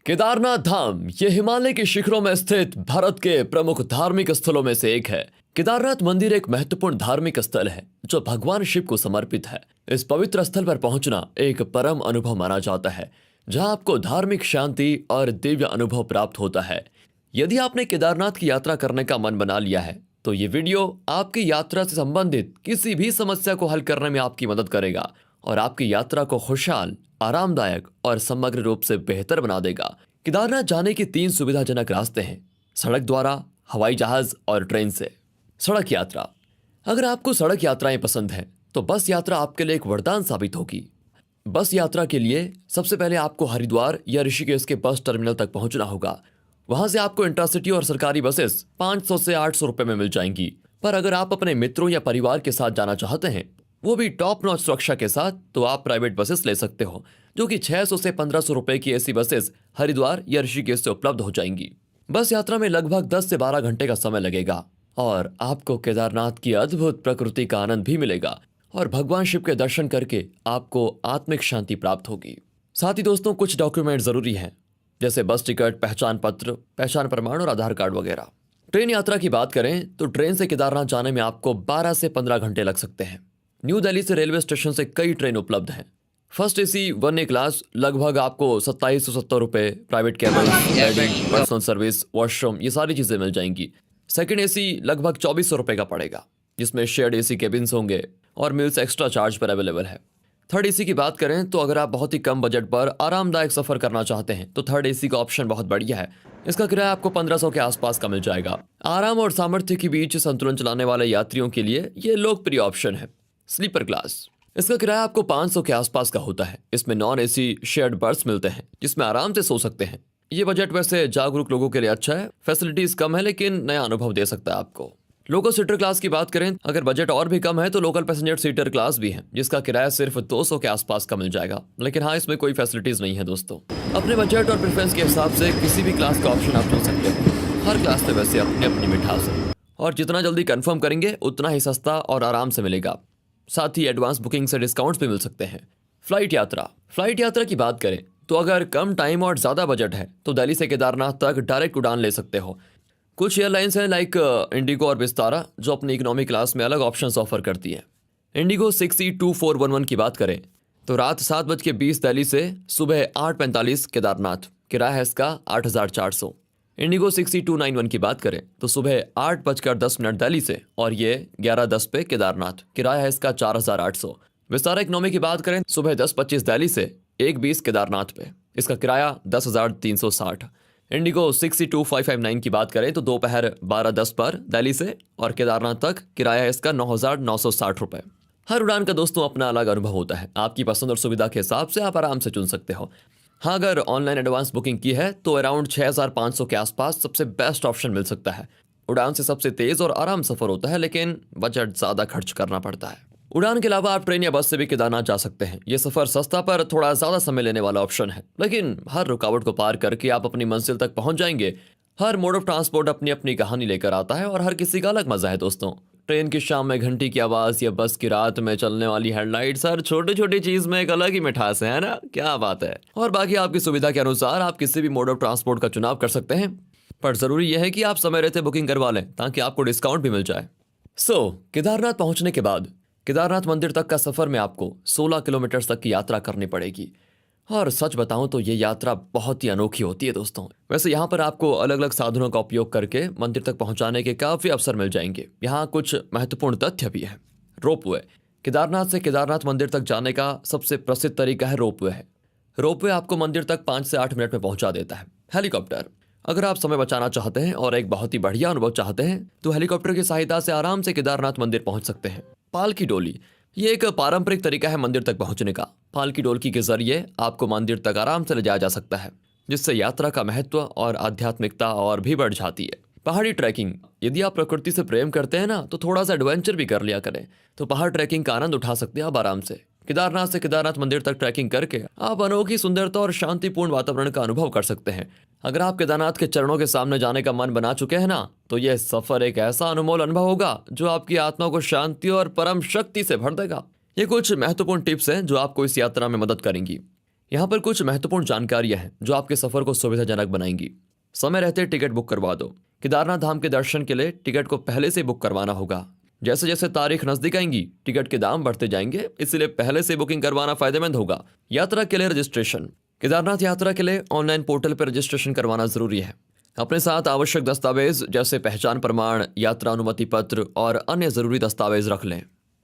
केदारनाथ धाम ये हिमालय के शिखरों में स्थित भारत के प्रमुख धार्मिक स्थलों में से एक है। केदारनाथ मंदिर एक महत्वपूर्ण धार्मिक स्थल है जो भगवान शिव को समर्पित है। इस पवित्र स्थल पर पहुंचना एक परम अनुभव माना जाता है, जहां आपको धार्मिक शांति और दिव्य अनुभव प्राप्त होता है। यदि आपने केदारनाथ की यात्रा करने का मन बना लिया है तो ये वीडियो आपकी यात्रा से संबंधित किसी भी समस्या को हल करने में आपकी मदद करेगा और आपकी यात्रा को खुशहाल, आरामदायक और समग्र रूप से बेहतर बना देगा। केदारनाथ जाने के 3 सुविधाजनक रास्ते हैं: सड़क द्वारा, हवाई जहाज और ट्रेन से। सड़क यात्रा। अगर आपको सड़क यात्राएं पसंद हैं तो बस यात्रा आपके लिए एक वरदान साबित होगी। बस यात्रा के लिए सबसे पहले आपको हरिद्वार या ऋषिकेश के बस टर्मिनल तक पहुंचना होगा। वहां से आपको इंटरसिटी और सरकारी बसेस 500 से 800 रुपए में मिल जाएंगी। पर अगर आप अपने मित्रों या परिवार के साथ जाना चाहते हैं, वो भी टॉप नॉच सुरक्षा के साथ, तो आप प्राइवेट बसेस ले सकते हो, जो कि 600 से 1500 रुपए की ऐसी बसेस हरिद्वार या ऋषिकेश से उपलब्ध हो जाएंगी। बस यात्रा में लगभग 10 से 12 घंटे का समय लगेगा और आपको केदारनाथ की अद्भुत प्रकृति का आनंद भी मिलेगा और भगवान शिव के दर्शन करके आपको आत्मिक शांति प्राप्त होगी। साथ ही दोस्तों, कुछ डॉक्यूमेंट जरूरी हैं, जैसे बस टिकट, पहचान पत्र, पहचान प्रमाण और आधार कार्ड वगैरह। ट्रेन यात्रा की बात करें तो ट्रेन से केदारनाथ जाने में आपको 12 से 15 घंटे लग सकते हैं। न्यू दिल्ली से रेलवे स्टेशन से कई ट्रेन उपलब्ध हैं। फर्स्ट एसी 1A क्लास लगभग आपको 2770 रुपये, private cable, bedding, personal service, washroom, ये सारी चीज़ें मिल जाएंगी। सेकंड एसी लगभग 2400 रुपये का पड़ेगा, जिसमें शेयर्ड एसी केबिन्स होंगे और मील्स एक्स्ट्रा चार्ज पर अवेलेबल है। थर्ड एसी की बात करें तो अगर आप बहुत ही कम बजट पर आरामदायक सफर करना चाहते हैं तो थर्ड एसी का ऑप्शन बहुत बढ़िया है। इसका किराया आपको 1500 के आसपास का मिल जाएगा। आराम और सामर्थ्य के बीच संतुलन चलाने वाले यात्रियों के लिए ये लोकप्रिय ऑप्शन है। Sleeper class. इसका किराया आपको 500 के आसपास का होता है। इसमें नॉन एसी शेयर्ड बर्थ मिलते हैं, जिसमें आराम से सो सकते हैं। ये बजट वैसे जागरूक लोगों के लिए अच्छा है। फैसिलिटीज कम है लेकिन नया अनुभव दे सकता है आपको। लोकल सीटर क्लास की बात करें, अगर बजट और भी कम है तो लोकल पैसेंजर सीटर क्लास भी है, जिसका किराया सिर्फ 200 के आसपास का मिल जाएगा। लेकिन हाँ, इसमें कोई फैसिलिटीज नहीं है दोस्तों। अपने बजट और प्रेफरेंस के हिसाब से किसी भी क्लास का ऑप्शन आप चुन सकते हो। हर क्लास में वैसे अपनी अपनी मिठास है और जितना जल्दी कंफर्म करेंगे उतना ही सस्ता और आराम से मिलेगा। साथ ही एडवांस बुकिंग से डिस्काउंट्स भी मिल सकते हैं। फ्लाइट यात्रा। फ्लाइट यात्रा की बात करें तो अगर कम टाइम और ज़्यादा बजट है तो दिल्ली से केदारनाथ तक डायरेक्ट उड़ान ले सकते हो। कुछ एयरलाइंस हैं लाइक इंडिगो और विस्तारा, जो अपनी इकोनॉमी क्लास में अलग ऑप्शंस ऑफर करती है। इंडिगो 6E2411 की बात करें तो रात 7:20 दिल्ली से सुबह 8:45 केदारनाथ, किराया है इसका 8400। इंडिगो 6E291 की बात करें तो सुबह 8:10 दिल्ली से और ये 11:10 पे केदारनाथ, किराया है इसका 4800। विस्तारा इकोनॉमी की बात करें सुबह 10:25 दिल्ली से 1:20 केदारनाथ पे, इसका किराया 10,360। इंडिगो 6E2559 की बात करें तो दोपहर 12:10 पर दिल्ली से और केदारनाथ तक, किराया है इसका 9,960 रुपये। हर उड़ान का दोस्तों अपना अलग अनुभव होता है। आपकी पसंद और सुविधा के हिसाब से आप आराम से चुन सकते हो। हाँ, अगर ऑनलाइन एडवांस बुकिंग की है तो अराउंड 6500 के आसपास सबसे बेस्ट ऑप्शन मिल सकता है। उड़ान से सबसे तेज और आराम सफर होता है, लेकिन बजट ज़्यादा खर्च करना पड़ता है। उड़ान के अलावा आप ट्रेन या बस से भी केदारनाथ जा सकते हैं। ये सफर सस्ता पर थोड़ा ज़्यादा समय लेने वाला ऑप्शन है, लेकिन हर रुकावट को पार करके आप अपनी मंजिल तक पहुंच जाएंगे। हर मोड ऑफ ट्रांसपोर्ट अपनी अपनी कहानी लेकर आता है और हर किसी का अलग मजा है दोस्तों। ट्रेन की शाम में घंटी की आवाज़ या बस की रात में चलने वाली हेडलाइट्स, हर छोटी छोटी चीज़ में एक अलग ही मिठास है ना, क्या बात है। और बाकी आपकी सुविधा के अनुसार आप किसी भी मोड ऑफ ट्रांसपोर्ट का चुनाव कर सकते हैं, पर ज़रूरी यह है कि आप समय रहते बुकिंग करवा लें ताकि आपको डिस्काउंट भी मिल जाए। केदारनाथ पहुंचने के बाद केदारनाथ मंदिर तक का सफर में आपको 16 किलोमीटर तक की यात्रा करनी पड़ेगी और सच बताऊं तो ये यात्रा बहुत ही अनोखी होती है दोस्तों। वैसे यहाँ पर आपको अलग अलग साधनों का उपयोग करके मंदिर तक पहुँचाने के काफ़ी अवसर मिल जाएंगे। यहाँ कुछ महत्वपूर्ण तथ्य भी हैं। रोपवे। केदारनाथ से केदारनाथ मंदिर तक जाने का सबसे प्रसिद्ध तरीका है रोपवे है। रोपवे आपको मंदिर तक 5 से 8 मिनट में पहुँचा देता है। हेलीकॉप्टर। अगर आप समय बचाना चाहते हैं और एक बहुत ही बढ़िया अनुभव चाहते हैं तो हेलीकॉप्टर की सहायता से आराम से केदारनाथ मंदिर पहुँच सकते हैं। पालकी डोली। ये एक पारंपरिक तरीका है मंदिर तक पहुंचने का। पालकी डोलकी के जरिए आपको मंदिर तक आराम से ले जाया जा सकता है, जिससे यात्रा का महत्व और आध्यात्मिकता और भी बढ़ जाती है। पहाड़ी ट्रैकिंग। यदि आप प्रकृति से प्रेम करते हैं ना तो थोड़ा सा एडवेंचर भी कर लिया करें, तो पहाड़ ट्रैकिंग का आनंद उठा सकते हैं आप आराम से। केदारनाथ से केदारनाथ मंदिर तक ट्रैकिंग करके आप अनोखी सुंदरता और शांतिपूर्ण वातावरण का अनुभव कर सकते हैं। अगर आप केदारनाथ के चरणों के सामने जाने का मन बना चुके हैं ना, तो यह सफर एक ऐसा अनमोल अनुभव होगा जो आपकी आत्मा को शांति और परम शक्ति से भर देगा। ये कुछ महत्वपूर्ण टिप्स हैं जो आपको इस यात्रा में मदद करेंगी। यहाँ पर कुछ महत्वपूर्ण जानकारियां हैं जो आपके सफर को सुविधाजनक बनाएंगी। समय रहते टिकट बुक करवा दो। केदारनाथ धाम के दर्शन के लिए टिकट को पहले से बुक करवाना होगा। जैसे जैसे तारीख नजदीक आएंगी टिकट के दाम बढ़ते जाएंगे, इसलिए पहले से बुकिंग करवाना फायदेमंद होगा। यात्रा के लिए रजिस्ट्रेशन। केदारनाथ यात्रा के लिए ऑनलाइन पोर्टल पर रजिस्ट्रेशन करवाना जरूरी है। अपने साथ आवश्यक दस्तावेज जैसे पहचान प्रमाण, यात्रा अनुमति पत्र और अन्य जरूरी दस्तावेज रख लें।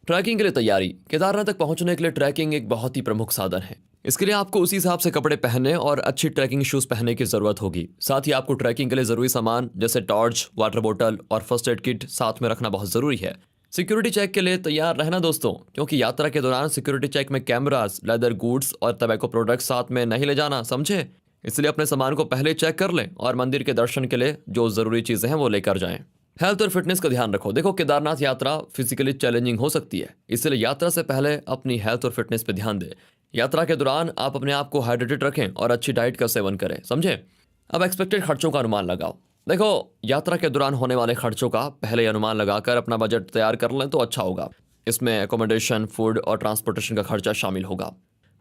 ट्रैकिंग के लिए तैयारी। केदारनाथ तक पहुंचने के लिए ट्रैकिंग एक बहुत ही प्रमुख साधन है। इसके लिए आपको उसी हिसाब से कपड़े पहनने और अच्छी ट्रैकिंग शूज पहनने की जरूरत होगी। साथ ही आपको ट्रैकिंग के लिए जरूरी सामान जैसे टॉर्च, वाटर बोतल और फर्स्ट एड किट साथ में रखना बहुत जरूरी है। सिक्योरिटी चेक के लिए तैयार रहना दोस्तों, क्योंकि यात्रा के दौरान सिक्योरिटी चेक में कैमरास, लेदर गुड्स और टबैको प्रोडक्ट्स साथ में नहीं ले जाना, समझे। इसलिए अपने सामान को पहले चेक कर लें और मंदिर के दर्शन के लिए जो जरूरी चीजें हैं वो लेकर जाएं। हेल्थ और फिटनेस का ध्यान रखो। देखो, केदारनाथ यात्रा फिजिकली चैलेंजिंग हो सकती है, इसलिए यात्रा से पहले अपनी हेल्थ और फिटनेस पे ध्यान दें। यात्रा के दौरान आप अपने आप को हाइड्रेटेड रखें और अच्छी डाइट का सेवन करें, समझे। अब एक्सपेक्टेड खर्चों का अनुमान लगाओ। देखो, यात्रा के दौरान होने वाले खर्चों का पहले अनुमान लगाकर अपना बजट तैयार कर लें तो अच्छा होगा। इसमें एकोमोडेशन, फूड और ट्रांसपोर्टेशन का खर्चा शामिल होगा।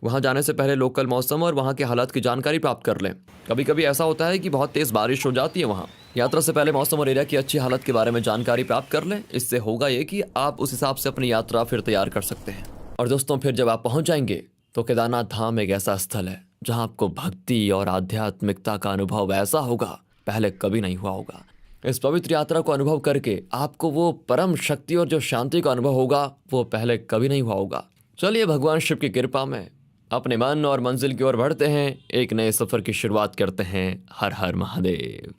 वहाँ जाने से पहले लोकल मौसम और वहाँ के हालात की जानकारी प्राप्त कर लें। कभी कभी ऐसा होता है कि बहुत तेज़ बारिश हो जाती है वहाँ। यात्रा से पहले मौसम और एरिया की अच्छी हालत के बारे में जानकारी प्राप्त कर लें। इससे होगा ये कि आप उस हिसाब से अपनी यात्रा फिर तैयार कर सकते हैं। और दोस्तों, फिर जब आप पहुँच जाएंगे तो केदारनाथ धाम एक ऐसा स्थल है जहाँ आपको भक्ति और आध्यात्मिकता का अनुभव ऐसा होगा पहले कभी नहीं हुआ होगा। इस पवित्र यात्रा को अनुभव करके आपको वो परम शक्ति और जो शांति का अनुभव होगा वो पहले कभी नहीं हुआ होगा। चलिए, भगवान शिव की कृपा में अपने मन और मंजिल की ओर बढ़ते हैं, एक नए सफर की शुरुआत करते हैं। हर हर महादेव।